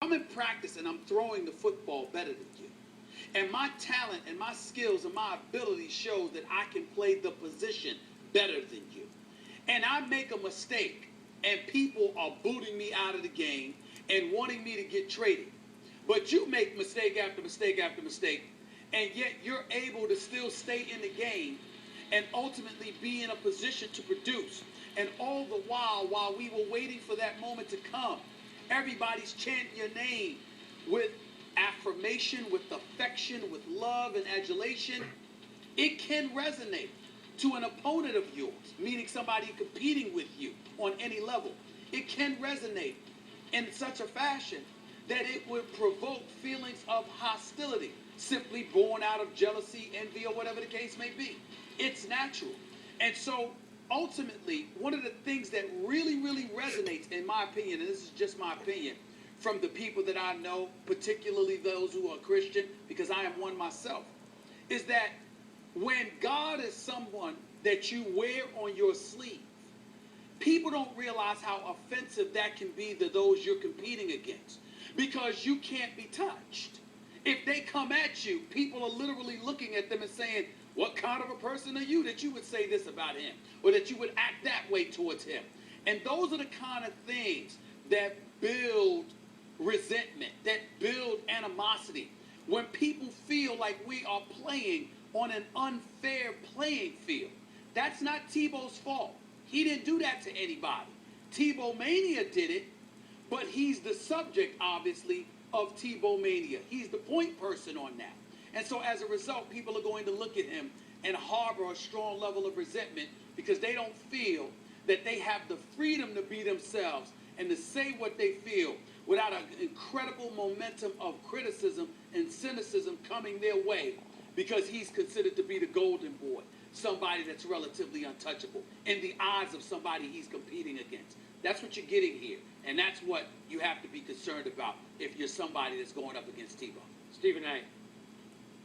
I'm in practice and I'm throwing the football better than you. And my talent and my skills and my ability shows that I can play the position better than you. And I make a mistake and people are booting me out of the game and wanting me to get traded. But you make mistake after mistake after mistake, and yet you're able to still stay in the game and ultimately be in a position to produce. And all the while we were waiting for that moment to come, everybody's chanting your name with affirmation, with affection, with love and adulation. It can resonate to an opponent of yours, meaning somebody competing with you on any level. It can resonate in such a fashion that it would provoke feelings of hostility, simply born out of jealousy, envy, or whatever the case may be. It's natural. And so ultimately, one of the things that really, really resonates, in my opinion, and this is just my opinion, from the people that I know, particularly those who are Christian, because I am one myself, is that when God is someone that you wear on your sleeve, people don't realize how offensive that can be to those you're competing against, because you can't be touched. If they come at you, people are literally looking at them and saying, what kind of a person are you that you would say this about him, or that you would act that way towards him? And those are the kind of things that build resentment, that build animosity. When people feel like we are playing on an unfair playing field. That's not Tebow's fault. He didn't do that to anybody. Tebow Mania did it, but he's the subject, obviously, of Tebow Mania. He's the point person on that. And so as a result, people are going to look at him and harbor a strong level of resentment because they don't feel that they have the freedom to be themselves and to say what they feel without an incredible momentum of criticism and cynicism coming their way, because he's considered to be the golden boy, somebody that's relatively untouchable in the eyes of somebody he's competing against. That's what you're getting here, and that's what you have to be concerned about if you're somebody that's going up against Tebow. Stephen A.,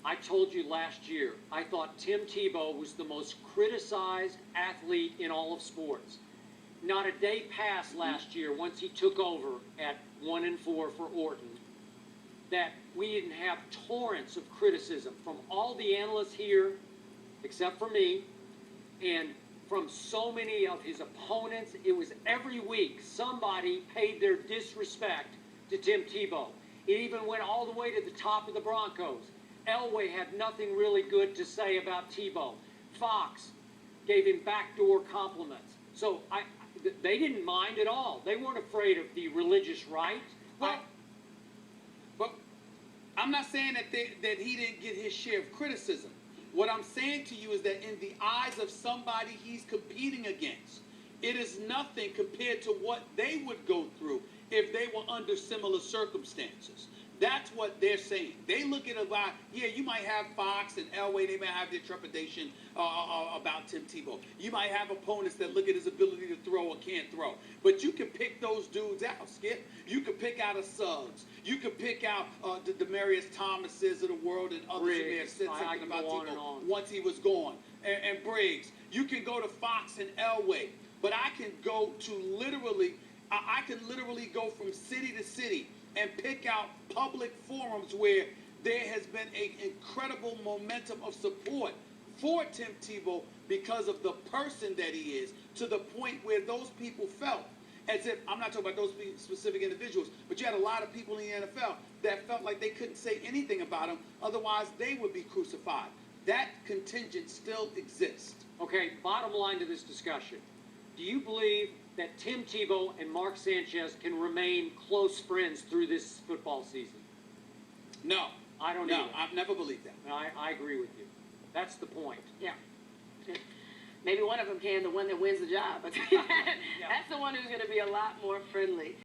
I told you last year, I thought Tim Tebow was the most criticized athlete in all of sports. Not a day passed last year, once he took over at 1-4 for Orton, that we didn't have torrents of criticism from all the analysts here, except for me, and from so many of his opponents. It was every week somebody paid their disrespect to Tim Tebow. It even went all the way to the top of the Broncos. Elway had nothing really good to say about Tebow. Fox gave him backdoor compliments. So they didn't mind at all. They weren't afraid of the religious right. Well, but I'm not saying that he didn't get his share of criticism. What I'm saying to you is that in the eyes of somebody he's competing against, it is nothing compared to what they would go through if they were under similar circumstances. That's what they're saying. They look at it about, yeah, you might have Fox and Elway, they may have their trepidation about Tim Tebow. You might have opponents that look at his ability to throw or can't throw. But you can pick those dudes out, Skip. You can pick out a Suggs. You can pick out the Demaryius Thomases of the world and others who may have said something about Tebow once he was gone. And Briggs. You can go to Fox and Elway. But I can go to literally, I can literally go from city to city and pick out public forums where there has been an incredible momentum of support for Tim Tebow because of the person that he is, to the point where those people felt as if, I'm not talking about those specific individuals, but you had a lot of people in the NFL that felt like they couldn't say anything about him, otherwise they would be crucified. That contingent still exists. Okay, bottom line to this discussion. Do you believe that Tim Tebow and Mark Sanchez can remain close friends through this football season? No. I don't know. either. I've never believed that. I agree with you. That's the point. Yeah. Maybe one of them can, the one that wins the job. But that's the one who's going to be a lot more friendly.